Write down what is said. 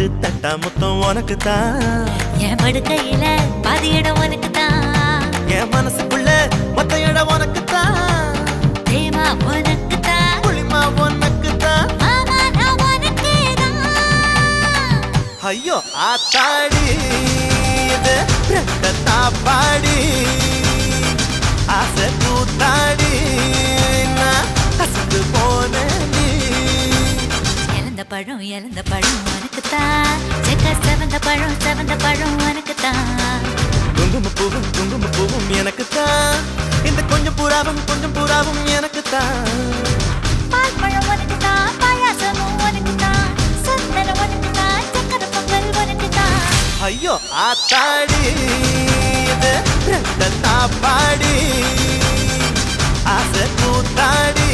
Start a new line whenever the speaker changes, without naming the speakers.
எட்டு தட்டா முத்தம் உனக்கு தான்
என் படுக்கையில பாதி இடம் உனக்கு தான்
என் மனசுக்குள்ள மொத்த இடம் உனக்கு தான்
பிரேமா உனக்கு தான்
புளிமா உனக்கு தான்
மாமா நான் உனக்கே தான்
ஐயோ ஆத்தாடி இது ரத்தத்தா பாடி ஆசை கூத்தாடி நான் அசந்து போனேன் நீ
இழந்த பழம் உனக்கு தான் செக்க செவந்த பழம் உனக்கு தான்
குங்கும பூவும் எனக்கு தான் இந்த கொஞ்சம் புறாவும் எனக்கு தான்
பால் பழம் உனக்கு தான் பாயாசமும் உனக்கு தான் சந்தனம் உனக்கு தான் சக்கர பொங்கல் உனக்கு தான்
ஐயோ ஆத்தாடி இது ரத்தத்தா பாடி ஆசை கூத்தாடி